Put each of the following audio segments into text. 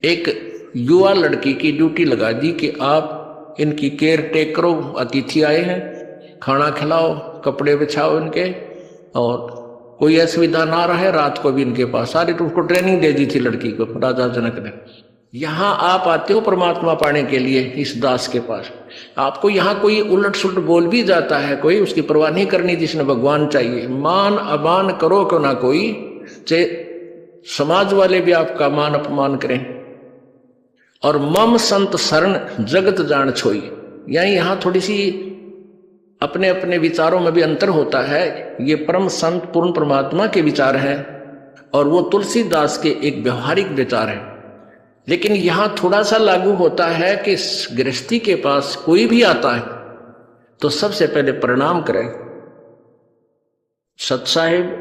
एक युवा लड़की की ड्यूटी लगा दी कि आप इनकी केयर टेक करो, अतिथि आए हैं, खाना खिलाओ, कपड़े बिछाओ इनके, और कोई असुविधा ना रहे, रात को भी इनके पास। सारी तो उसको ट्रेनिंग दे दी थी लड़की को राजा जनक ने। यहाँ आप आते हो परमात्मा पाने के लिए इस दास के पास, आपको यहाँ कोई उलट सुलट बोल भी जाता है, कोई उसकी परवाह नहीं करनी, जिसने भगवान चाहिए। मान अमान करो क्यों ना कोई, चाहे समाज वाले भी आपका मान अपमान करें। और मम संत शरण जगत जान छोई, यानी यहाँ थोड़ी सी अपने अपने विचारों में भी अंतर होता है। ये परम संत पूर्ण परमात्मा के विचार हैं और वो तुलसीदास के एक व्यवहारिक विचार हैं। लेकिन यहां थोड़ा सा लागू होता है कि गृहस्थी के पास कोई भी आता है तो सबसे पहले प्रणाम करें। सतसाहेब,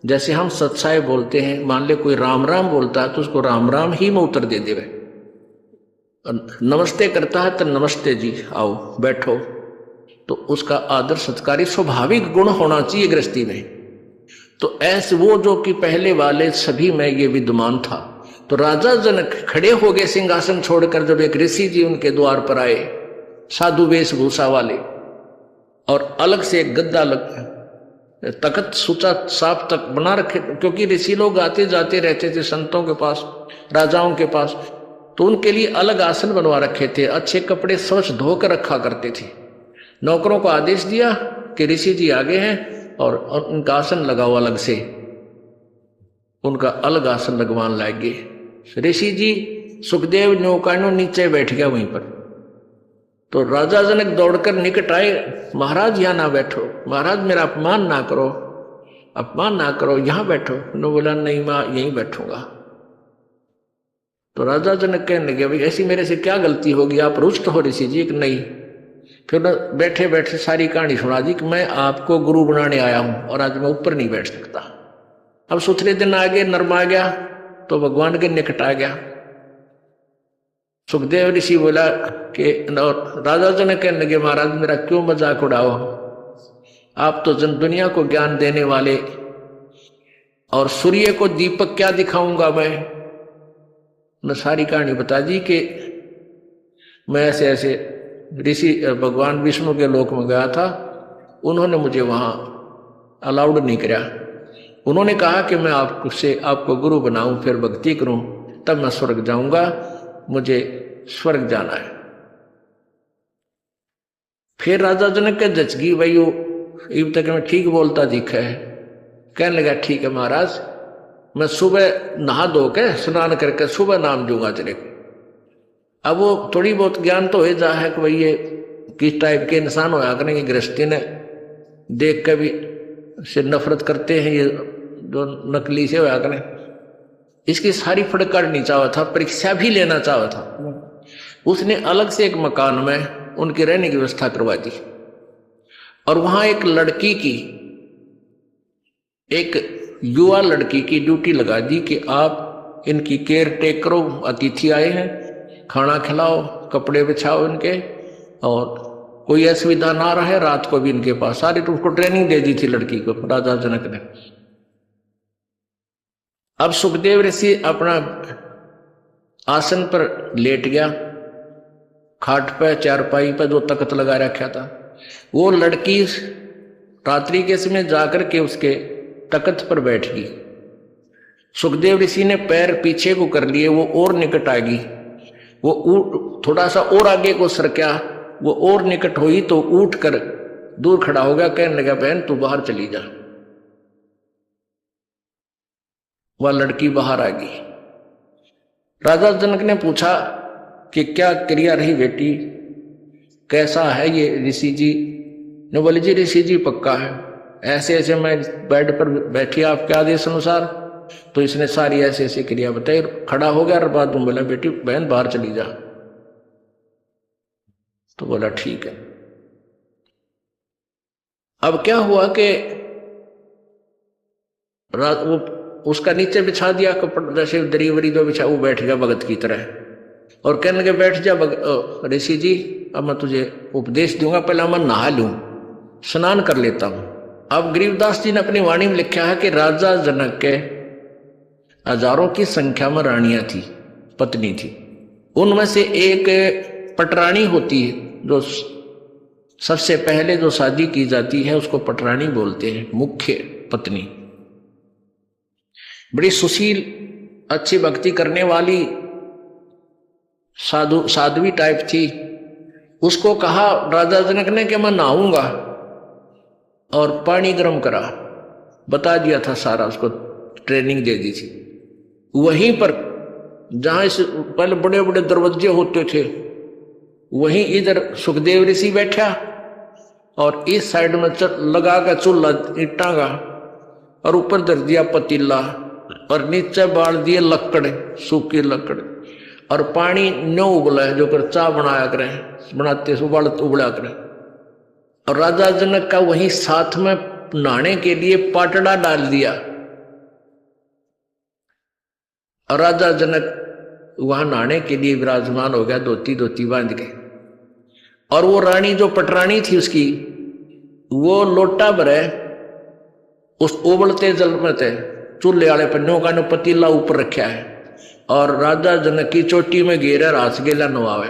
जैसे हम सतसाहेब बोलते हैं, मान ले कोई राम राम बोलता है तो उसको राम राम ही में उत्तर दे देवे। नमस्ते करता है तो नमस्ते जी, आओ बैठो, तो उसका आदर सत्कारी स्वाभाविक गुण होना चाहिए गृहस्थी में। तो ऐसे वो जो कि पहले वाले सभी में ये विद्यमान था। तो राजा जनक खड़े हो गए सिंहासन छोड़कर, जब एक ऋषि जी उनके द्वार पर आए, साधु वेशभूषा वाले, और अलग से एक गद्दा तख्त सुचा साफ तक बना रखे, क्योंकि ऋषि लोग आते जाते रहते थे संतों के पास, राजाओं के पास, तो उनके लिए अलग आसन बनवा रखे थे, अच्छे कपड़े स्वच्छ धोकर रखा करते थे। नौकरों को आदेश दिया कि ऋषि जी आगे हैं और उनका आसन लगाओ, अलग से उनका अलग आसन लगवान लागे। ऋषि जी सुखदेव नौकानो नीचे बैठ गया वहीं पर। तो राजा जनक दौड़कर निकट आए, महाराज यहाँ ना बैठो, महाराज मेरा अपमान ना करो, अपमान ना करो, यहाँ बैठो। उन्होंने बोला नहीं मैं यहीं बैठूंगा। तो राजा जनक कहने लगे भाई ऐसी मेरे से क्या गलती होगी, आप रुष्ट हो ऋषि जी? कि नहीं। फिर बैठे बैठे सारी कहानी सुना दी कि मैं आपको गुरु बनाने आया हूं और आज मैं ऊपर नहीं बैठ सकता। अब सुथरे दिन आ गए, नर्म आ गया तो भगवान के निकट आ गया। सुखदेव ऋषि बोला कि राजा जनक कहने लगे महाराज मेरा क्यों मजाक उड़ाओ, आप तो जन दुनिया को ज्ञान देने वाले, और सूर्य को दीपक क्या दिखाऊंगा मैं सारी कहानी बता दी कि मैं ऐसे ऐसे ऋषि भगवान विष्णु के लोक में गया था, उन्होंने मुझे वहां अलाउड नहीं किया। उन्होंने कहा कि मैं आपको गुरु बनाऊं, फिर भक्ति करूं, तब मैं स्वर्ग जाऊंगा, मुझे स्वर्ग जाना है। फिर राजा जनक के जचगी भाई वो इब तक मैं ठीक बोलता दिखा है। कहने लगा ठीक है महाराज, मैं सुबह नहा धो के स्नान करके सुबह नाम दूंगा तेरे को। अब वो थोड़ी बहुत ज्ञान तो हो जा है कि भाई ये किस टाइप के इंसान होया करेंगे, गृहस्थी ने देख के भी से नफरत करते हैं, ये जो नकली से होया करें। इसकी सारी फड़काड़नी चाहा था, परीक्षा भी लेना चाहा था। उसने अलग से एक मकान में उनकी रहने की व्यवस्था करवा दी और वहां एक लड़की की, एक युवा लड़की की ड्यूटी लगा दी कि आप इनकी केयर टेक करो, अतिथि आए हैं, खाना खिलाओ, कपड़े बिछाओ इनके, और कोई असुविधा ना रहे, रात को भी इनके पास। सारी तो उसको ट्रेनिंग दे दी थी लड़की को राजा जनक ने। अब सुखदेव ऋषि अपना आसन पर लेट गया, खाट पे चारपाई पे जो तख्त लगा रखा था। वो लड़की रात्रि के समय जाकर के उसके तख्त पर बैठ गई। सुखदेव ऋषि ने पैर पीछे को कर लिए, वो और निकट आ गई। वो थोड़ा सा और आगे को सरका, वो और निकट हुई तो उठ कर दूर खड़ा हो गया। कहने लगा बहन तू बाहर चली जा। वह लड़की बाहर आ गई। राजा जनक ने पूछा कि क्या क्रिया रही बेटी, कैसा है ये ऋषि जी? ने बोले जी ऋषि जी पक्का है, ऐसे ऐसे मैं बेड पर बैठी आपके आदेश अनुसार। तो इसने सारी ऐसी ऐसी क्रिया बताई, खड़ा हो गया और बाद में बोला बेटी बहन बाहर चली जा। तो बोला ठीक है। अब क्या हुआ कि वो उसका नीचे बिछा दिया कपड़ा, जैसे दरी वरी जो बिछा, वो बैठ गया भगत की तरह और कहने लगे बैठ जा ऋषि जी, अब मैं तुझे उपदेश दूंगा, पहले मैं नहा लूं, स्नान कर लेता हूं। अब गरीबदास जी ने अपनी वाणी में लिखा है कि राजा जनक के हजारों की संख्या में रानियां थी पत्नी थी। उनमें से एक पटरानी होती है, जो सबसे पहले जो शादी की जाती है उसको पटरानी बोलते हैं, मुख्य पत्नी। बड़ी सुशील, अच्छी भक्ति करने वाली साध्वी टाइप थी। उसको कहा राजा जनक ने कि मैं नहाऊंगा, और पानी गर्म करा, बता दिया था सारा, उसको ट्रेनिंग दे दी थी। वहीं पर जहां इस पहले बड़े बड़े दरवाजे होते थे, वहीं इधर सुखदेव ऋषि बैठा, और इस साइड में लगा का चूल्हा ईटा का, और ऊपर धर दिया पतीला, और नीचे बाल दिए लकड़, सूखी लकड़, और पानी न उबला है जो कर चाय बनाया करें, बनाते उबला करें। और राजा जनक का वहीं साथ में नहाने के लिए पाटड़ा डाल दिया, और राजा जनक वहां नहाने के लिए विराजमान हो गया, धोती धोती बांध के। और वो रानी जो पटरानी थी उसकी, वो लोटा भरे उस उबलते जल में थे, चूल्हे वाले पन्नों का पतीला ऊपर रखा है, और राजा जनक की चोटी में घेरा रास गेला नवावे,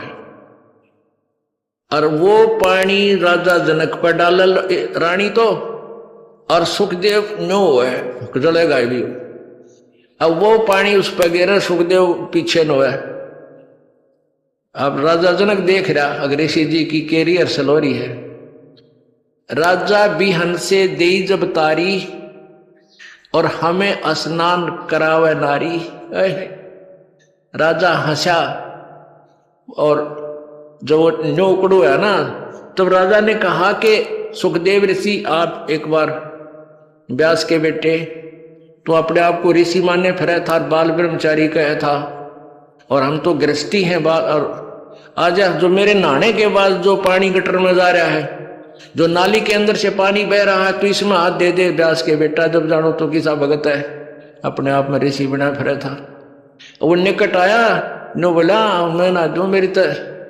और वो पानी राजा जनक पर डाल रानी तो, और सुखदेव नो है जलेगा भी। अब वो पानी उस पर गिरा, सुखदेव पीछे नो है। अब राजा जनक देख रहा अगर ऋषि जी की कैरियर सलोरी है। राजा बिहन से देई जब तारी, और हमें स्नान करावे नारी। राजा हंसा, और जो नोकड़ो है ना, तब राजा ने कहा कि सुखदेव ऋषि आप एक बार व्यास के बेटे, तो अपने आप को ऋषि माने फिर था, बाल ब्रह्मचारी कहा था, और हम तो गृहस्थी हैं। और आज जो मेरे नहाने के बाद जो पानी गटर में जा रहा है, जो नाली के अंदर से पानी बह रहा है, तो इसमें हाथ दे दे व्यास के बेटा, जब जानो तो किसा भगत है, अपने आप में ऋषि बना फिर था। वो निकट आया, नो बोला मैं ना दू, मेरी तो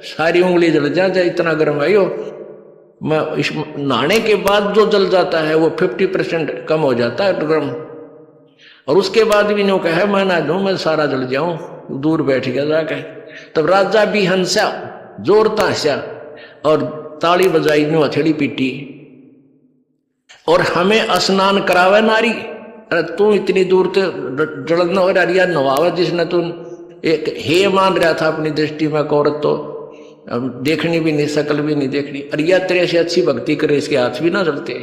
सारी उंगली जल जाए, इतना गर्म आई हो। मैं इस नहाने के बाद जो जल जाता है वो 50% कम हो जाता है गर्म, और उसके बाद भी नो कहे मैं ना दूं, मैं सारा जल जाऊं, दूर बैठ गया जाके। तब राजा भी हंसा, जोरता हंसा, और ताली बजाई, नो हथेली पीटी, और हमें स्नान करावे नारी। अरे तू इतनी दूर से जड़ना हो रहा नवावा, जिसने तू एक हे मान रहा था अपनी दृष्टि में, औरत तो देखनी भी नहीं, शकल भी नहीं देखनी, अरिया तेरे से अच्छी भक्ति करे, इसके हाथ भी ना जलते।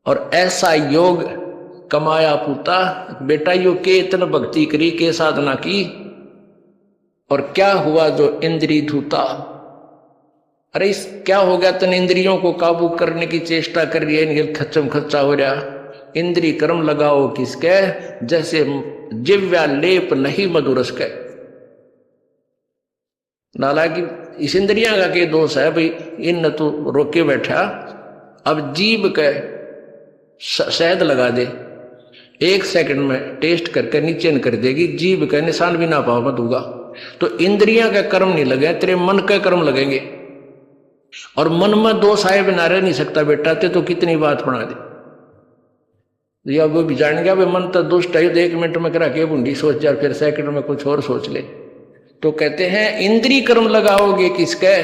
और ऐसा योग कमाया पूता, बेटा यो के इतना भक्ति करी, के साधना की, और क्या हुआ जो इंद्री धूता। अरे इस क्या हो गया, तन इंद्रियों को काबू करने की चेष्टा कर रही है, खच्चम खच्चा हो रहा। इंद्री कर्म लगाओ किसके, जैसे जिव्या लेप नहीं मधुरस के। हालांकि इस इंद्रिया का के दोष है भाई, इन तो रोके बैठा, अब जीभ के शहद लगा दे, 1 सेकंड में टेस्ट करके नीचे न कर देगी, जीभ का निशान भी ना पाओ मत होगा। तो इंद्रिया का कर्म नहीं लगे, तेरे मन के कर्म लगेंगे, और मन में दोष आए बिना रह नहीं सकता बेटा, ते तो कितनी बात बना दे। या वो भी जान गया भाई मन तो दुष्ट है, 1 मिनट में करा के बूंदी सोच जा, फिर सेकंड में कुछ और सोच ले। तो कहते हैं इंद्री कर्म लगाओगे किसके,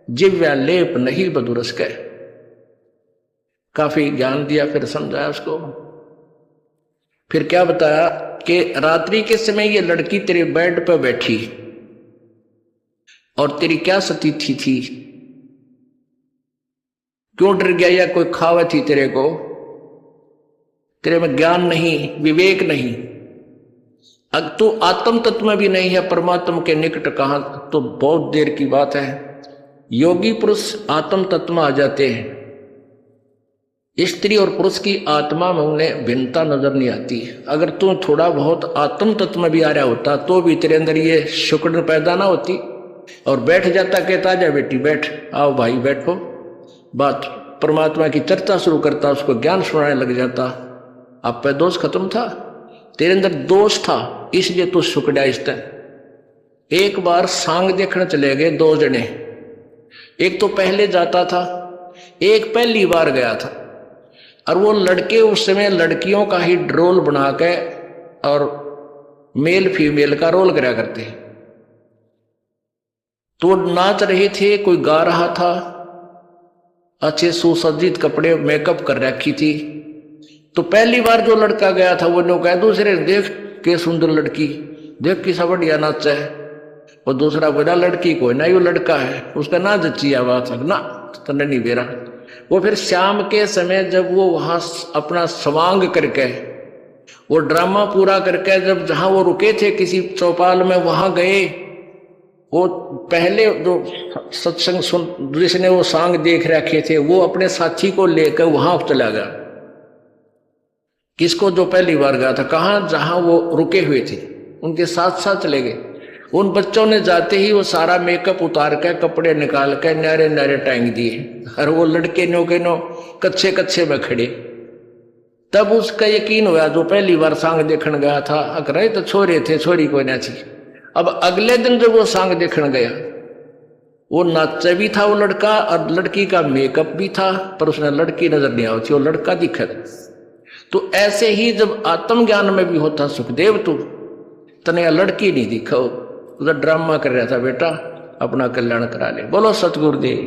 जिव्या लेप नहीं बदुरस के। काफी ज्ञान दिया, फिर समझाया उसको। फिर क्या बताया कि रात्रि के समय ये लड़की तेरे बेड पर बैठी, और तेरी क्या स्थिति थी, क्यों डर गया, या कोई खावा थी तेरे को, तेरे में ज्ञान नहीं, विवेक नहीं, अब तू आत्म तत्व में भी नहीं है, परमात्मा के निकट कहां, तो बहुत देर की बात है। योगी पुरुष आत्म तत्व में आ जाते हैं, स्त्री और पुरुष की आत्मा में उन्हें भिन्नता नजर नहीं आती। अगर तू थोड़ा बहुत आत्म तत्व में भी आ रहा होता, तो भी तेरे अंदर ये शुक्र पैदा ना होती, और बैठ जाता, कहता जा बेटी बैठ, आओ भाई बैठो, बात परमात्मा की चर्चा शुरू करता, उसको ज्ञान सुनाने लग जाता। आप पे दोष खत्म था, तेरे अंदर दोष था, इसलिए तू सुकड़ा। इस तरह एक बार सांग देखने चले गए 2 जने, एक तो पहले जाता था, एक पहली बार गया था, और वो लड़के उस समय लड़कियों का ही ड्रोल बना के और मेल फीमेल का रोल करा करते। तो नाच रहे थे, कोई गा रहा था, अच्छे सुसज्जित कपड़े मेकअप कर रखी थी। तो पहली बार जो लड़का गया था वो लोग कहे दूसरे, देख के सुंदर लड़की, देख किसा बढ़िया नाच है। और दूसरा बोला लड़की कोई ना, यो लड़का है, उसका ना जच्ची आवाज ना तो नहीं बेरा। वो फिर शाम के समय जब वो वहां अपना स्वांग करके, वो ड्रामा पूरा करके, जब जहां वो रुके थे किसी चौपाल में वहां गए, वो पहले जो सत्संग सुन जिसने वो सांग देख रखे थे वो अपने साथी को लेकर वहां चला गया। किसको? जो पहली बार गया था। कहां? जहां वो रुके हुए थे, उनके साथ साथ चले गए। उन बच्चों ने जाते ही वो सारा मेकअप उतार के, कपड़े निकाल के नारे नारे टांग दिए, और वो लड़के नो के नो कच्चे कच्चे में खड़े। तब उसका यकीन हुआ, जो पहली बार सांग देखने गया था, अकरे तो छोरे थे, छोरी कोई ना थी। अब अगले दिन जब वो सांग देखने गया, वो नाचे भी था वो लड़का, और लड़की का मेकअप भी था, पर उसने लड़की नजर नहीं आई थी, वो लड़का दिखा। तो ऐसे ही जब आत्मज्ञान में भी होता, सुखदेव तू तने लड़की नहीं दिखा, उधर ड्रामा कर रहा था, बेटा अपना कल्याण करा ले। बोलो सतगुरुदेव।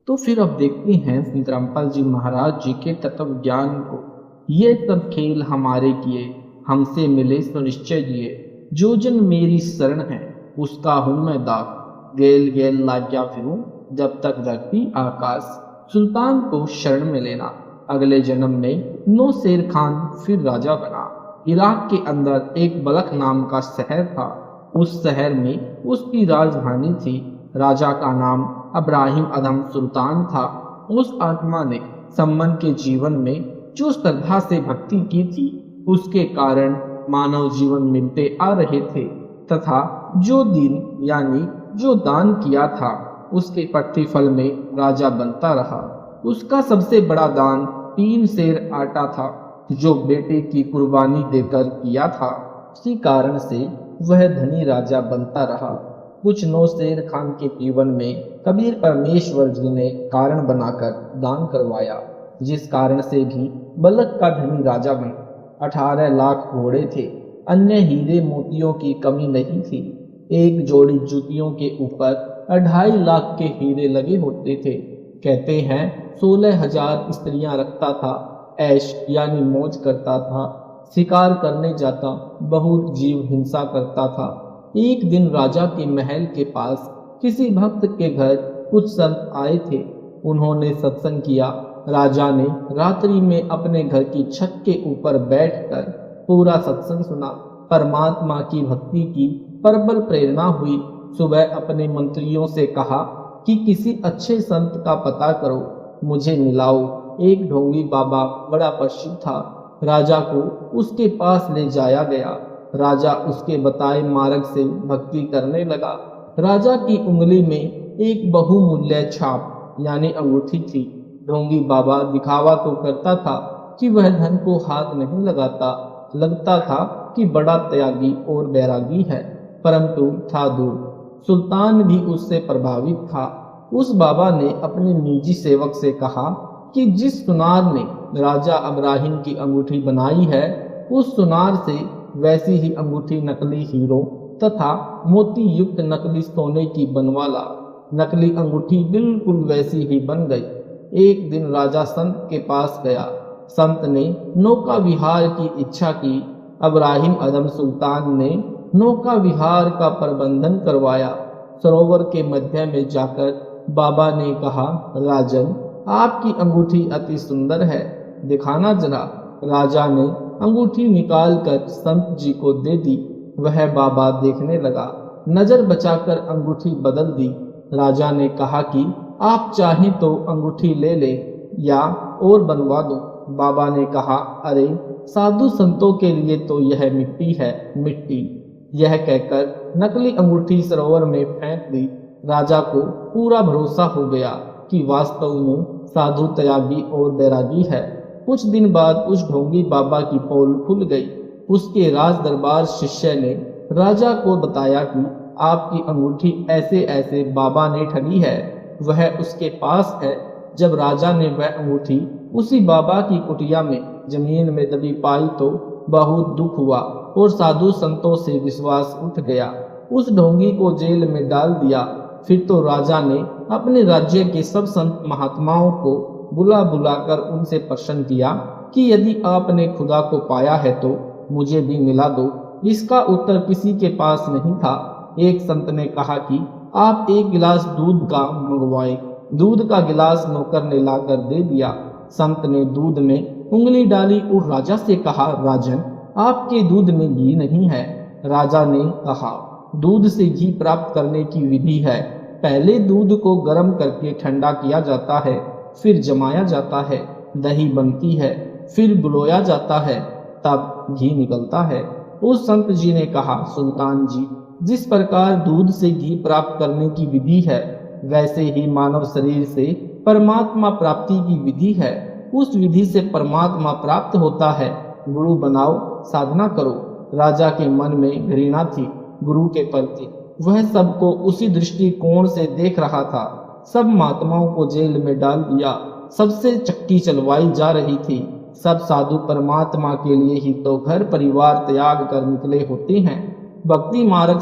तो फिर अब देखते हैं संत रामपाल जी महाराज जी के तत्व ज्ञान को। ये सब खेल हमारे किए, हमसे मिले सुनिश्चय जिए, जो जन मेरी शरण है उसका हूं मैं दास, गेल गेल लाग्या फिरूं जब तक धरती आकाश। सुल्तान को शरण में लेना, अगले जन्म में नो शेर खान फिर राजा बना। इराक के अंदर एक बलख नाम का शहर था, उस शहर में उसकी राजधानी थी। राजा का नाम अब्राहिम अदम सुल्तान था। उस आत्मा ने सम्मन के जीवन में जो श्रद्धा से भक्ति की थी, उसके कारण मानव जीवन मिलते आ रहे थे, तथा जो दिन यानी जो दान किया था उसके प्रतिफल में राजा बनता रहा। उसका सबसे बड़ा दान 3 सेर आटा था, जो बेटे की कुर्बानी देकर किया था। उसी कारण से वह धनी राजा बनता रहा। कुछ 9 शेर खान के जीवन में कबीर परमेश्वर जी ने कारण बनाकर दान करवाया, जिस कारण से भी बलक का धनी राजा बना। 18 लाख घोड़े थे, अन्य हीरे मोतियों की कमी नहीं थी। एक जोड़ी जूतियों के ऊपर 2.5 लाख के हीरे लगे होते थे। कहते हैं 16,000 स्त्रियां रखता था, ऐश यानी मौज करता था, शिकार करने जाता, बहुत जीव हिंसा करता था। एक दिन राजा के महल के पास किसी भक्त के घर कुछ संत आए थे। उन्होंने सत्संग किया। राजा ने रात्रि में अपने घर की छत के ऊपर बैठकर पूरा सत्संग सुना, परमात्मा की भक्ति की प्रबल प्रेरणा हुई। सुबह अपने मंत्रियों से कहा कि किसी अच्छे संत का पता करो, मुझे मिलाओ। एक ढोंगी बाबा बड़ा प्रसिद्ध था, राजा को उसके पास ले जाया गया। राजा उसके बताए मार्ग से भक्ति करने लगा। राजा की उंगली में एक बहुमूल्य छाप यानी अंगूठी थी। ढोंगी बाबा दिखावा तो करता था कि वह धन को हाथ नहीं लगाता, लगता था कि बड़ा त्यागी और बैरागी है, परंतु था दूर। सुल्तान भी उससे प्रभावित था। उस बाबा ने अपने निजी सेवक से कहा कि जिस सुनार ने राजा अब्राहिम की अंगूठी बनाई है, उस सुनार से वैसी ही अंगूठी नकली हीरो तथा मोती युक्त नकली सोने की बनवाला। नकली अंगूठी बिल्कुल वैसी ही बन गई। एक दिन राजा संत के पास गया। संत ने नौका विहार की इच्छा की। अब्राहिम अदम सुल्तान ने नौका विहार का प्रबंधन करवाया। सरोवर के मध्य में जाकर बाबा ने कहा, राजन, आपकी अंगूठी अति सुंदर है, दिखाना जरा। राजा ने अंगूठी निकालकर संत जी को दे दी। वह बाबा देखने लगा, नजर बचाकर अंगूठी बदल दी। राजा ने कहा कि आप चाहें तो अंगूठी ले ले या और बनवा दो। बाबा ने कहा, अरे साधु संतों के लिए तो यह मिट्टी है, मिट्टी। यह कहकर नकली अंगूठी सरोवर में फेंक दी। राजा को पूरा भरोसा हो गया कि वास्तव में साधु त्यागी और बैरागी है। कुछ दिन बाद उस ढोंगी बाबा की पोल खुल गई। उसके राज दरबार शिष्य ने राजा को बताया कि आपकी अंगूठी ऐसे ऐसे बाबा ने ठगी है, वह उसके पास है। जब राजा ने वह अंगूठी उसी बाबा की कुटिया में जमीन में दबी पाई तो बहुत दुख हुआ और साधु संतों से विश्वास उठ गया। उस ढोंगी को जेल में डाल दिया। फिर तो राजा ने अपने राज्य के सब संत महात्माओं को बुला बुलाकर उनसे प्रश्न किया कि यदि आपने खुदा को पाया है तो मुझे भी मिला दो। इसका उत्तर किसी के पास नहीं था। एक संत ने कहा कि आप एक गिलास दूध का मंगवाएं। दूध का गिलास नौकर ने लाकर दे दिया। संत ने दूध में उंगली डाली और राजा से कहा, राजन, आपके दूध में घी नहीं है। राजा ने कहा, दूध से घी प्राप्त करने की विधि है। पहले दूध को गर्म करके ठंडा किया जाता है, फिर जमाया जाता है, दही बनती है, फिर बुलोया जाता है, तब घी निकलता है। उस संत जी ने कहा, सुल्तान जी, जिस प्रकार दूध से घी प्राप्त करने की विधि है, वैसे ही मानव शरीर से परमात्मा प्राप्ति की विधि है। उस विधि से परमात्मा प्राप्त होता है। गुरु बनाओ, साधना करो। राजा के मन में घृणा थी गुरु के प्रति। वह सबको उसी दृष्टिकोण से देख रहा था। सब महात्माओं को जेल में डाल दिया। सबसे चक्की चलवाई जा रही थी। सब साधु परमात्मा के लिए ही तो घर परिवार त्याग कर निकले होते हैं। भक्ति मार्ग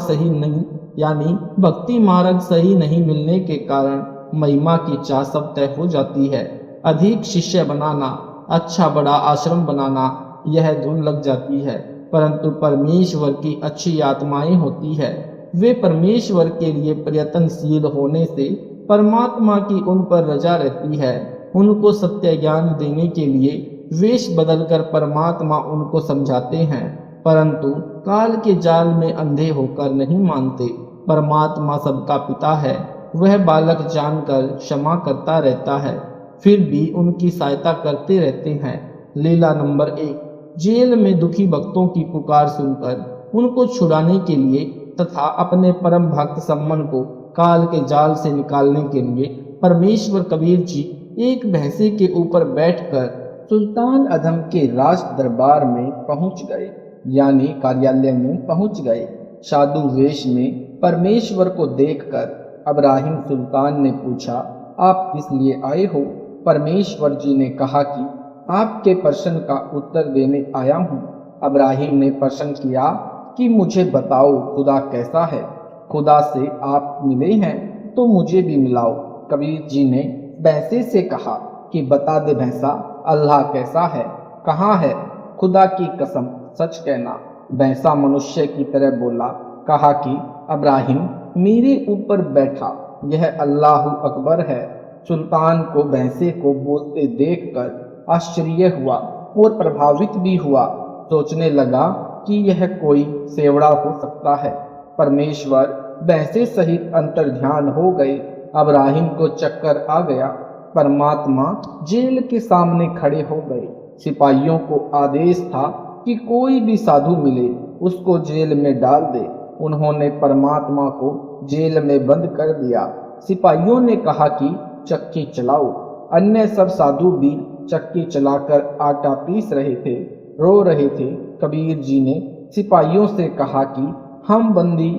सही नहीं मिलने के कारण महिमा की चाह सब तय हो जाती है। अधिक शिष्य बनाना, अच्छा बड़ा आश्रम बनाना, यह धुन लग जाती है। परंतु परमेश्वर की अच्छी आत्माएं होती है। वे परमेश्वर के लिए प्रयत्नशील होने से परमात्मा की उन पर रजा रहती है। उनको सत्य ज्ञान देने के लिए वेश बदलकर परमात्मा उनको समझाते हैं, परंतु काल के जाल में अंधे होकर नहीं मानते। परमात्मा सबका पिता है। वह बालक जानकर क्षमा करता रहता है, फिर भी उनकी सहायता करते रहते हैं। लीला नंबर 1। जेल में दुखी भक्तों की पुकार सुनकर उनको छुड़ाने के लिए तथा अपने परम भक्त सम्मन को काल के जाल से निकालने के लिए परमेश्वर कबीर जी एक भैंसे के ऊपर बैठकर सुल्तान अधम के राज दरबार में पहुंच गए, यानी कार्यालय में पहुंच गए। साधु वेश में परमेश्वर को देखकर अब्राहिम सुल्तान ने पूछा, आप किस लिए आए हो? परमेश्वर जी ने कहा कि आपके प्रश्न का उत्तर देने आया हूँ। अब्राहिम ने प्रश्न किया कि मुझे बताओ खुदा कैसा है? खुदा से आप मिले हैं तो मुझे भी मिलाओ। कबीर जी ने भैंसे से कहा कि बता दे भैंसा, अल्लाह कैसा है, कहाँ है? खुदा की कसम सच कहना। भैंसा मनुष्य की तरह बोला, कहा कि अब्राहिम मेरे ऊपर बैठा, यह अल्लाह अकबर है। सुल्तान को भैंसे को बोलते देखकर आश्चर्य हुआ और प्रभावित भी हुआ। सोचने लगा कि यह कोई सेवड़ा हो सकता है। परमेश्वर भैंसे सहित अंतर्ध्यान हो गए। अब्राहिम को चक्कर आ गया। परमात्मा जेल के सामने खड़े हो गए। सिपाहियों को आदेश था कि कोई भी साधु मिले उसको जेल में डाल दे। उन्होंने परमात्मा को जेल में बंद कर दिया। सिपाहियों ने कहा कि चक्की चलाओ। अन्य सब साधु भी चक्की चलाकर आटा पीस रहे थे, रो रहे थे। कबीर जी ने सिपाहियों से कहा कि हम बंदी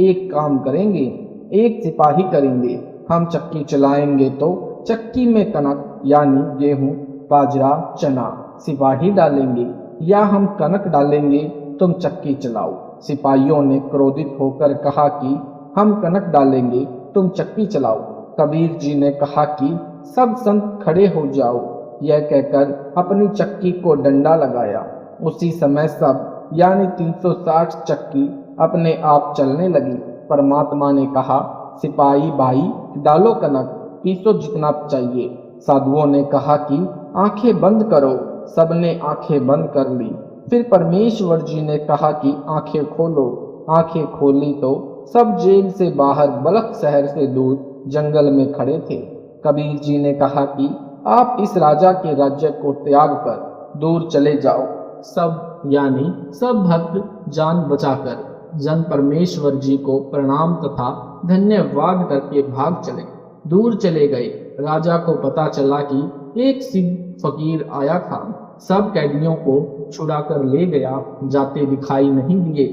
एक काम करेंगे, एक सिपाही करेंगे। हम चक्की चलाएंगे तो चक्की में कनक यानी गेहूं, बाजरा, चना सिपाही डालेंगे, या हम कनक डालेंगे, तुम चक्की चलाओ। सिपाहियों ने क्रोधित होकर कहा कि हम कनक डालेंगे, तुम चक्की चलाओ। कबीर जी ने कहा कि सब संत खड़े हो जाओ। यह कहकर अपनी चक्की को डंडा लगाया। उसी समय सब यानी 360 चक्की अपने आप चलने लगी। परमात्मा ने कहा, सिपाही भाई डालो कनक, पीसो जितना चाहिए। साधुओं ने कहा कि आंखें बंद करो। सबने आंखें बंद कर ली। फिर परमेश्वर जी ने कहा कि आंखें खोलो। आंखें खोली तो सब जेल से बाहर बलख शहर से दूर जंगल में खड़े थे। कबीर जी ने कहा कि आप इस राजा के राज्य को त्याग कर दूर चले जाओ। सब भक्त जान बचाकर जन परमेश्वर जी को प्रणाम तथा धन्यवाद करके भाग चले, दूर चले गए। राजा को पता चला कि एक सिद्ध फकीर आया था। सब कैदियों को छुड़ा कर ले गया, जाते दिखाई नहीं दिए।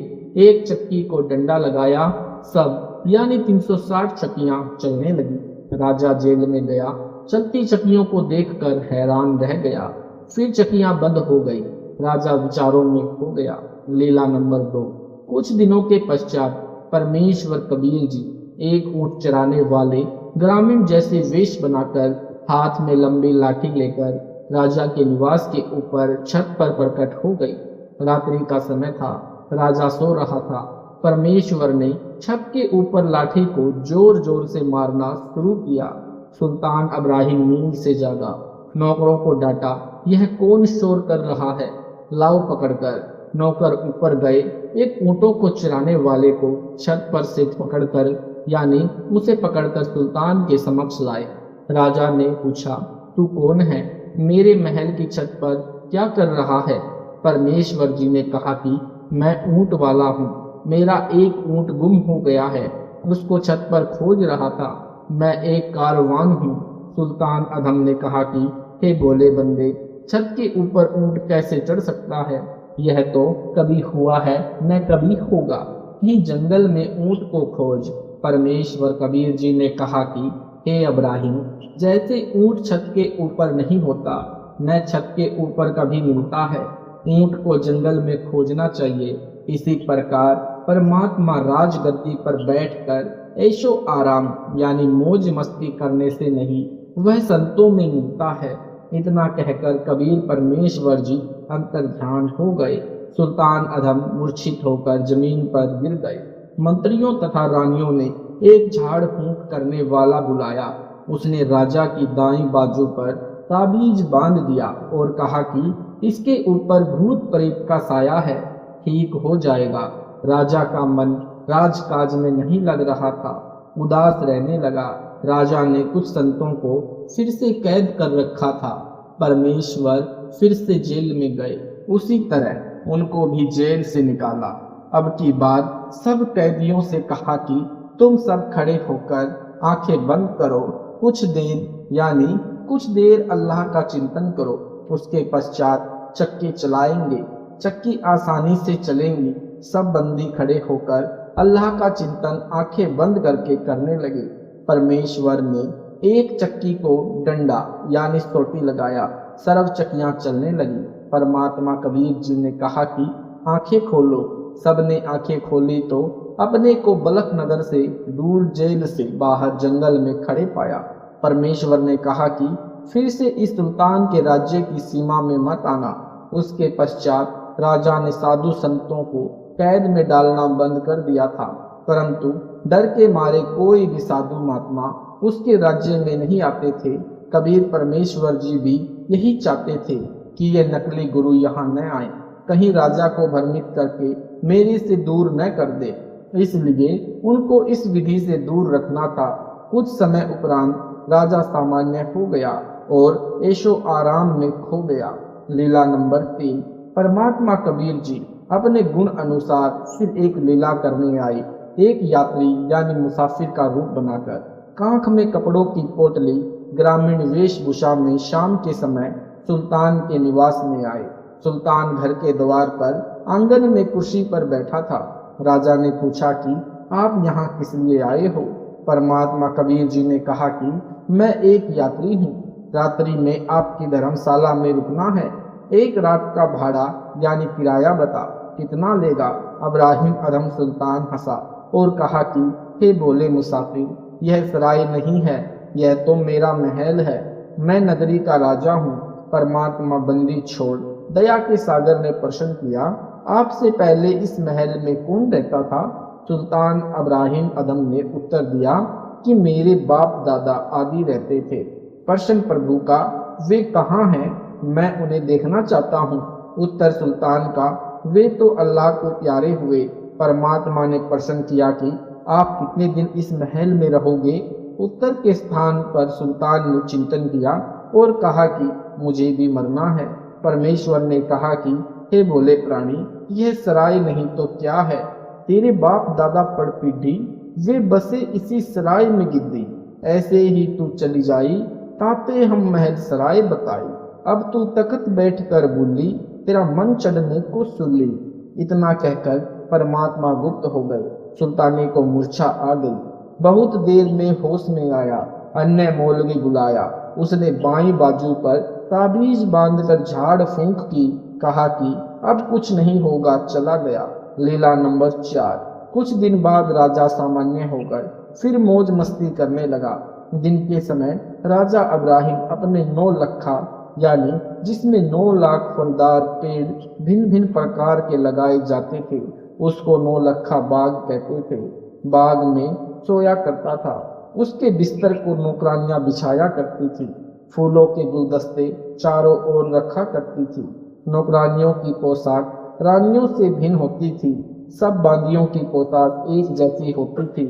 एक चक्की को डंडा लगाया, सब यानी 360 चक्कियां चलने लगी। राजा जेल में गया, चलती चक्कियों को देखकर हैरान रह गया। फिर चक्कियां बंद हो गई। राजा विचारों में खो गया। लीला नंबर 2। कुछ दिनों के पश्चात परमेश्वर कबीर जी एक ऊंट चराने वाले ग्रामीण जैसे वेश बनाकर हाथ में लंबी लाठी लेकर राजा के निवास के ऊपर छत पर प्रकट हो गई। रात्रि का समय था। राजा सो रहा था। परमेश्वर ने छत के ऊपर लाठी को जोर जोर से मारना शुरू किया। सुल्तान अब्राहिम नींद से जागा। नौकरों को डांटा, यह कौन शोर कर रहा है, लाओ पकड़कर। नौकर ऊपर गए, एक ऊँटों को चराने वाले को छत पर से पकड़कर यानी उसे पकड़कर सुल्तान के समक्ष लाए। राजा ने पूछा, तू कौन है, मेरे महल की छत पर क्या कर रहा है? परमेश्वर जी ने कहा कि मैं ऊँट वाला हूँ। मेरा एक ऊँट गुम हो गया है, उसको छत पर खोज रहा था। मैं एक कारवान हूँ। सुल्तान अधम ने कहा कि हे बोले बंदे, छत के ऊपर ऊँट कैसे चढ़ सकता है? यह तो कभी हुआ है न कभी होगा। ही जंगल में ऊँट को खोज। परमेश्वर कबीर जी ने कहा कि हे अब्राहिम, जैसे ऊँट छत के ऊपर नहीं होता न छत के ऊपर कभी मिलता है, ऊँट को जंगल में खोजना चाहिए। इसी प्रकार परमात्मा राजगद्दी पर बैठकर ऐशो आराम यानी मौज मस्ती करने से नहीं, वह संतों में मिलता है। इतना कहकर कबीर परमेश्वर जी अंतर्ध्यान हो गए। सुल्तान अधम मूर्छित होकर जमीन पर गिर गए। मंत्रियों तथा रानियों ने एक झाड़ फूंक करने वाला बुलाया। उसने राजा की दाईं बाजू पर ताबीज बांध दिया और कहा कि इसके ऊपर भूत प्रेत का साया है, ठीक हो जाएगा। राजा का मन राजकाज में नहीं लग रहा था, उदास रहने लगा। राजा ने कुछ संतों को फिर से कैद कर रखा था। परमेश्वर फिर से जेल में गए। उसी तरह उनको भी जेल से निकाला। अब की बात सब कैदियों से कहा कि तुम सब खड़े होकर आंखें बंद करो, कुछ देर यानी कुछ देर अल्लाह का चिंतन करो। उसके पश्चात चक्की चलाएंगे। चक्की आसानी से चलेंगी। सब बंदी खड़े होकर अल्लाह का चिंतन आंखें बंद करके करने लगे। परमेश्वर ने एक चक्की को डंडा यानी सोटी लगाया। सर्व चक्कियां चलने लगी। परमात्मा कबीर जी ने कहा कि आंखें खोलो। सबने आंखें खोली तो अपने को बलक नगर से दूर जेल से बाहर जंगल में खड़े पाया। परमेश्वर ने कहा कि फिर से इस सुल्तान के राज्य की सीमा में मत आना। उसके पश्चात राजा ने साधु संतों को कैद में डालना बंद कर दिया था, परंतु डर के मारे कोई भी साधु महात्मा उसके राज्य में नहीं आते थे। कबीर परमेश्वर जी भी यही चाहते थे कि ये नकली गुरु यहाँ न आए, कहीं राजा को भ्रमित करके मेरे से दूर न कर दे। इसलिए उनको इस विधि से दूर रखना था। कुछ समय उपरांत राजा सामान्य हो गया और ऐशो आराम में खो गया। लीला नंबर 3। परमात्मा कबीर जी अपने गुण अनुसार फिर एक लीला करने आए। एक यात्री यानी मुसाफिर का रूप बनाकर कांख में कपड़ों की पोटली ग्रामीण वेशभूषा में शाम के समय सुल्तान के निवास में आए। सुल्तान घर के द्वार पर आंगन में कुर्सी पर बैठा था। राजा ने पूछा कि आप यहाँ किस लिए आए हो? परमात्मा कबीर जी ने कहा कि मैं एक यात्री हूँ। रात्रि में आपकी धर्मशाला में रुकना है। एक रात का भाड़ा यानी किराया बता, कितना लेगा? अब्राहिम अधम सुल्तान हंसा और कहा कि हे बोले मुसाफिर, यह सराय नहीं है, यह तो मेरा महल है। मैं नगरी का राजा हूँ। परमात्मा बंदी छोड़ दया के सागर ने प्रश्न किया, आपसे पहले इस महल में कौन रहता था? सुल्तान अब्राहिम अदम ने उत्तर दिया कि मेरे बाप दादा आदि रहते थे। प्रश्न प्रभु का, वे कहाँ हैं? मैं उन्हें देखना चाहता हूँ। उत्तर सुल्तान का, वे तो अल्लाह को प्यारे हुए। परमात्मा ने प्रश्न किया कि आप कितने दिन इस महल में रहोगे? उत्तर के स्थान पर सुल्तान ने चिंतन किया और कहा कि मुझे भी मरना है। परमेश्वर ने कहा कि हे भोले प्राणी, यह सराय नहीं तो क्या है? तेरे बाप दादा पड़पीढ़ी वे बसे इसी सराय में गिद्दी। ऐसे ही तू चली जाई ताते हम महल सराय बताई। अब तू तख्त बैठ कर बोली, तेरा मन चढ़ने को सुली। इतना कहकर परमात्मा गुप्त हो गए। सुल्तानी को मूर्छा आ गई। बहुत देर में होश में आया। अन्य मौलवी बुलाया। उसने बाईं बाजू पर ताबीज बांधकर झाड़ फूंक की, कहा कि अब कुछ नहीं होगा, चला गया। लीला नंबर 4। कुछ दिन बाद राजा सामान्य हो गए, फिर मौज मस्ती करने लगा। दिन के समय राजा इब्राहिम अपने 9 लखा यानी जिसमें 9 लाख फलदार पेड़ भिन्न भिन्न प्रकार के लगाए जाते थे, उसको 9 लखा बाग कहते थे। बाग में सोया करता था। उसके बिस्तर को नौकरानियां बिछाया करती थी। फूलों के गुलदस्ते चारों ओर रखा करती थी। नौकरानियों की पोशाक रानियों से भिन्न होती थी। सब बांदियों की पोशाक एक जैसी होती थी।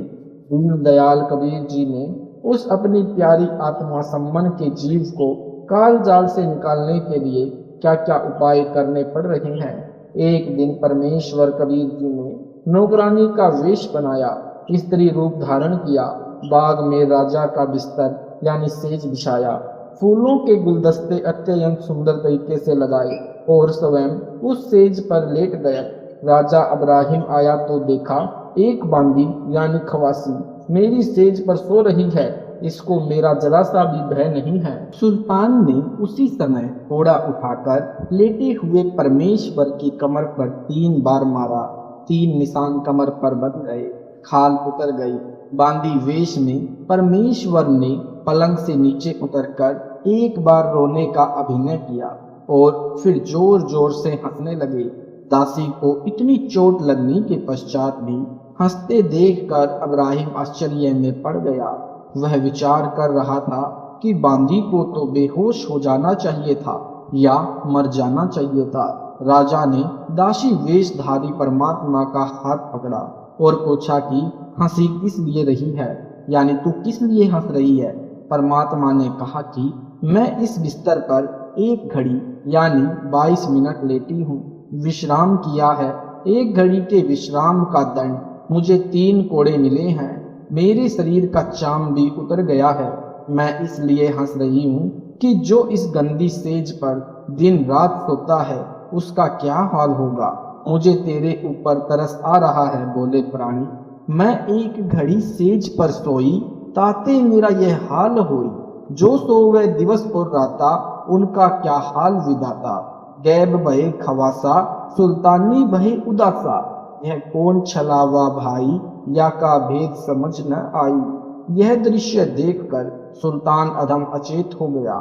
दीनदयाल कबीर जी ने उस अपनी प्यारी आत्मा सम्मन के जीव को काल जाल से निकालने के लिए क्या क्या उपाय करने पड़ रहे हैं। एक दिन परमेश्वर कबीर जी ने नौकरानी का वेश बनाया, स्त्री रूप धारण किया, बाग में राजा का बिस्तर यानी सेज बिछाया, फूलों के गुलदस्ते अत्यंत सुंदर तरीके से लगाए और स्वयं उस सेज पर लेट गए। राजा इब्राहिम आया तो देखा एक बांदी यानी खवासी मेरी सेज पर सो रही है, इसको मेरा जरा सा भी भय नहीं है। सुल्तान ने उसी समय घोड़ा उठाकर लेटे हुए परमेश्वर की कमर पर 3 बार मारा। 3 निशान कमर पर बन गए, खाल उतर गई। बांदी वेश में परमेश्वर ने पलंग से नीचे उतरकर एक बार रोने का अभिनय किया और फिर जोर जोर से हंसने लगे। दासी को इतनी चोट लगने के पश्चात भी हंसते देखकर इब्राहिम आश्चर्य में पड़ गया। वह विचार कर रहा था कि बांदी को तो बेहोश हो जाना चाहिए था या मर जाना चाहिए था। राजा ने दासी वेशधारी परमात्मा का हाथ पकड़ा और पूछा कि हंसी किस लिए रही है, यानी तू किस लिए हंस रही है। परमात्मा ने कहा कि मैं इस बिस्तर पर 1 घड़ी यानी 22 मिनट लेटी हूँ, विश्राम किया है। 1 घड़ी के विश्राम का दंड मुझे 3 कोड़े मिले हैं। मेरे शरीर का चाम भी उतर गया है। मैं इसलिए हंस रही हूँ कि जो इस गंदी सेज पर दिन रात सोता है उसका क्या हाल होगा। मुझे तेरे ऊपर तरस आ रहा है, बोले प्राणी। मैं 1 घड़ी सेज पर सोई ताते मेरा यह हाल होई। जो सोवे दिवस और राता उनका क्या हाल विदाता। गैब भये खवासा सुल्तानी भये उदासा। यह कौन छलावा भाई या का भेद समझ न आई। यह दृश्य देखकर सुल्तान अधम अचेत हो गया।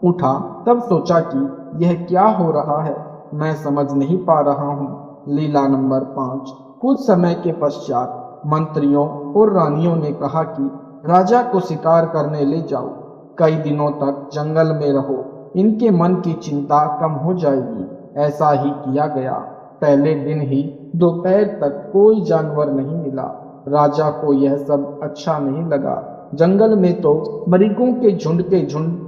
उठा तब सोचा कि यह क्या हो रहा है, मैं समझ नहीं पा रहा हूँ। लीला नंबर 5। कुछ समय के पश्चात मंत्रियों और रानियों ने कहा कि राजा को शिकार करने ले जाओ, कई दिनों तक जंगल में रहो, इनके मन की चिंता कम हो जाएगी। ऐसा ही किया गया। पहले दिन ही दोपहर तक कोई जानवर नहीं मिला। राजा को यह सब अच्छा नहीं लगा। जंगल में तो मरीगों के झुंड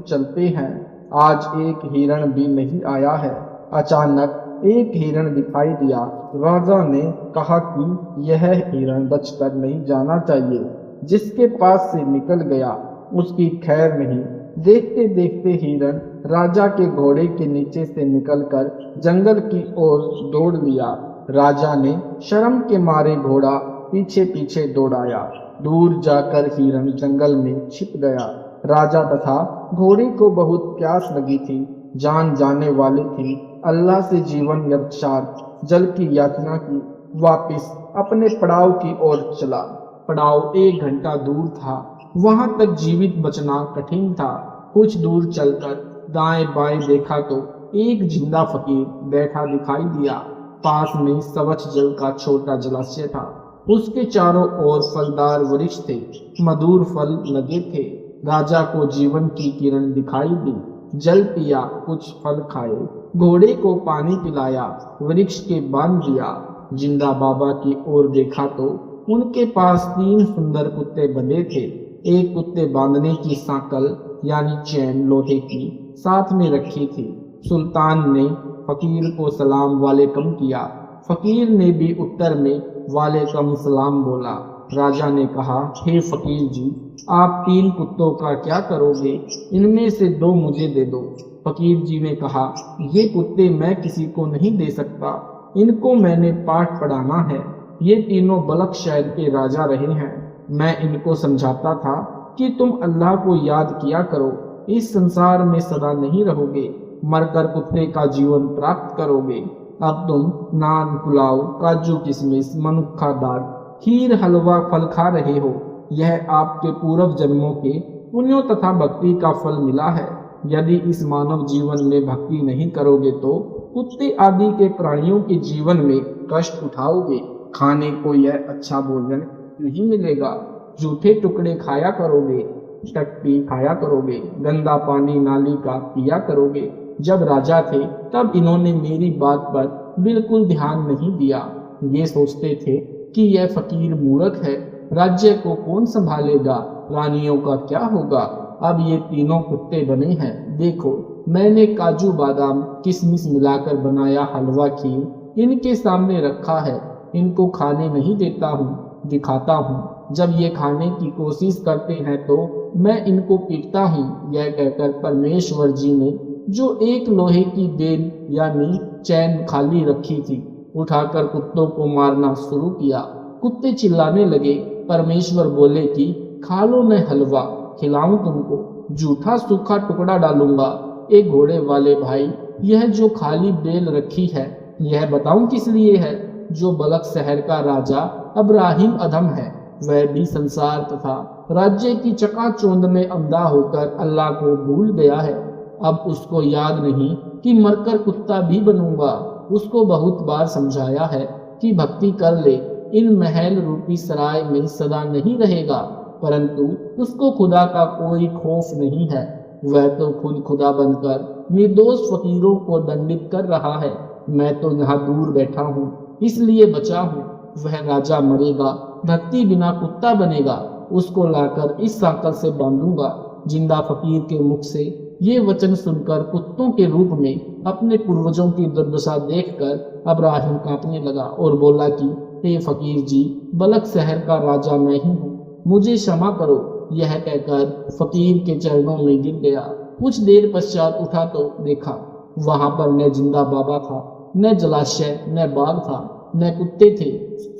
चलते हैं, आज एक हिरण भी नहीं आया है। अचानक एक हिरण दिखाई दिया। राजा ने कहा कि यह हिरण बचकर नहीं जाना चाहिए, जिसके पास से निकल गया उसकी खैर नहीं। देखते देखते हिरण राजा के घोड़े के नीचे से निकलकर जंगल की ओर दौड़ लिया। राजा ने शर्म के मारे घोड़ा पीछे पीछे दौड़ाया। दूर जाकर हिरण जंगल में छिप गया। राजा तथा घोड़े को बहुत प्यास लगी थी, जान जाने वाली थी। अल्लाह से जीवन यक्षार्थ जल की याचना की, वापिस अपने पड़ाव की ओर चला। पड़ाव 1 घंटा दूर था, वहां तक जीवित बचना कठिन था। कुछ दूर चलकर दाएं बाएं देखा तो एक जिंदा फकीर बैठा दिखाई दिया। पास में सवच जल का छोटा जलाशय था। उसके चारों ओर फलदार वृक्ष थे, मधुर फल लगे थे। राजा को जीवन की किरण दिखाई दी। जल पिया, कुछ फल खाए, घोड़े को पानी पिलाया, वृक्ष के बांध दिया। जिंदा बाबा की ओर देखा तो उनके पास 3 सुंदर कुत्ते बंधे थे। एक कुत्ते बांधने की सांकल यानी चैन लोहे की साथ में रखी थी। सुल्तान ने फकीर को सलाम वालेकुम किया। फकीर ने भी उत्तर में वालेकुम सलाम बोला। राजा ने कहा, हे फकीर जी, आप 3 कुत्तों का क्या करोगे? इनमें से 2 मुझे दे दो। फकीर जी ने कहा, ये कुत्ते मैं किसी को नहीं दे सकता, इनको मैंने पाठ पढ़ाना है। ये तीनों बलख शहर के राजा रहे हैं। मैं इनको समझाता था कि तुम अल्लाह को याद किया करो, इस संसार में सदा नहीं रहोगे, मरकर कुत्ते का जीवन प्राप्त करोगे। अब तुम नान, पुलाव, काजू किशमिश, मनुक्खा दाल, खीर, हलवा, फल खा रहे हो। यह आपके पूर्व जन्मों के पुण्यों तथा भक्ति का फल मिला है। यदि इस मानव जीवन में भक्ति नहीं करोगे तो कुत्ते आदि के प्राणियों के जीवन में कष्ट उठाओगे। खाने को यह अच्छा भोजन नहीं मिलेगा, जूठे टुकड़े खाया करोगे, टट्टी खाया करोगे, गंदा पानी नाली का पिया करोगे। जब राजा थे तब इन्होंने मेरी बात पर बिल्कुल ध्यान नहीं दिया। ये सोचते थे कि यह फकीर मूर्ख है, राज्य को कौन संभालेगा, रानियों का क्या होगा। अब ये तीनों कुत्ते बने हैं। देखो, मैंने काजू बादाम किशमिश मिलाकर बनाया हलवा खीर इनके सामने रखा है। इनको खाने नहीं देता हूँ, दिखाता हूँ। जब ये खाने की कोशिश करते हैं तो मैं इनको पीटता हूँ। यह कहकर परमेश्वर जी ने जो एक लोहे की बेल यानी चैन खाली रखी थी, उठाकर कुत्तों को मारना शुरू किया। कुत्ते चिल्लाने लगे। परमेश्वर बोले कि खा लो, मैं हलवा खिलाऊं तुमको, जूठा सूखा टुकड़ा डालूंगा। एक घोड़े वाले भाई, यह जो खाली बेल रखी है यह बताऊं किस लिए है? जो बलक शहर का राजा अब्राहिम अधम है, वह भी संसार तथा राज्य की चकाचौंध में अंधा होकर अल्लाह को भूल गया है। अब उसको याद नहीं कि मरकर कुत्ता भी बनूंगा। उसको बहुत बार समझाया है कि भक्ति कर ले, इन महल रूपी सराय में सदा नहीं रहेगा, परंतु उसको खुदा का कोई खौफ नहीं है। वह तो खुद खुदा बनकर निर्दोष फकीरों को दंडित कर रहा है। मैं तो यहाँ दूर बैठा हूँ, इसलिए बचा हूँ। वह राजा मरेगा, भक्ति बिना कुत्ता बनेगा। उसको लाकर इस सांकल से बांधूंगा। जिंदा फकीर के मुख से ये वचन सुनकर कुत्तों के रूप में अपने पूर्वजों की दुर्दशा देखकर अब्राहिम कांपने लगा और बोला कि हे फकीर जी, बलक शहर का राजा मैं ही हूँ, मुझे क्षमा करो। यह कहकर फकीर के चरणों में गिर गया। कुछ देर पश्चात उठा तो देखा वहां पर न जिंदा बाबा था, न जलाशय, न बाग था, न कुत्ते थे।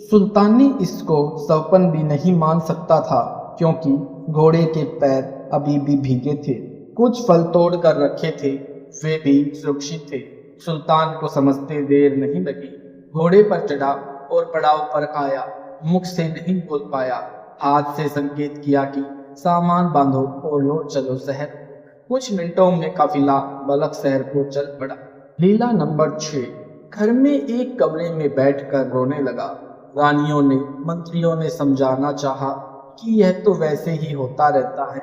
सुल्तानी इसको सपन भी नहीं मान सकता था, क्योंकि घोड़े के पैर अभी भी भीगे थे। कुछ फल तोड़ कर रखे थे, वे भी सुरक्षित थे। सुल्तान को समझते देर नहीं लगी। घोड़े पर चढ़ा और पड़ाव पर आया। मुख से नहीं बोल पाया, हाथ से संकेत किया कि सामान बांधो और लौट चलो शहर। कुछ मिनटों में काफिला बलक शहर को चल पड़ा। लीला नंबर 6। घर में एक कमरे में बैठकर रोने लगा। रानियों ने, मंत्रियों ने समझाना चाहा कि यह तो वैसे ही होता रहता है।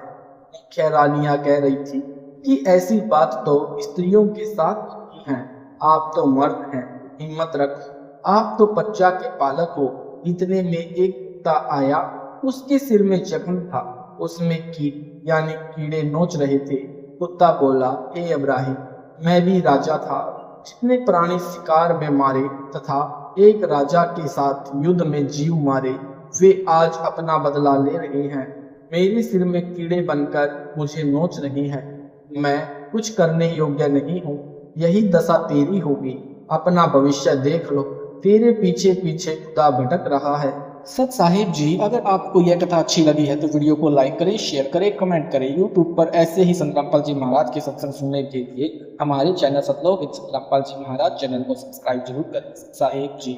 मुख्य रानियां कह रही थी कि ऐसी बात तो स्त्रियों के साथ होती है। आप तो मर्द हैं, हिम्मत रखो। आप तो बच्चा के पालक हो। इतने में एक कुत्ता आया, उसके सिर में जख्म था, उसमें कीट यानी कीड़े नोच रहे थे। कुत्ता बोला, हे अब्राहिम, मैं भी राजा था, जितने प्राणी शिकार में मारे तथा एक राजा के साथ युद्ध में जीव मारे, वे आज अपना बदला ले रहे हैं। मेरे सिर में कीड़े बनकर मुझे नोच रहे हैं। मैं कुछ करने योग्य नहीं हूँ। यही दशा तेरी होगी। अपना भविष्य देख लो, तेरे पीछे पीछे खुदा भटक रहा है। सत साहिब जी, अगर आपको यह कथा अच्छी लगी है तो वीडियो को लाइक करें, शेयर करें, कमेंट करें। यूट्यूब पर ऐसे ही संत रामपाल जी महाराज के सत्संग सुनने के लिए हमारे channel Satlok with Sant Rampal ji Maharaj channel को सब्सक्राइब जरूर करें। साहिब जी।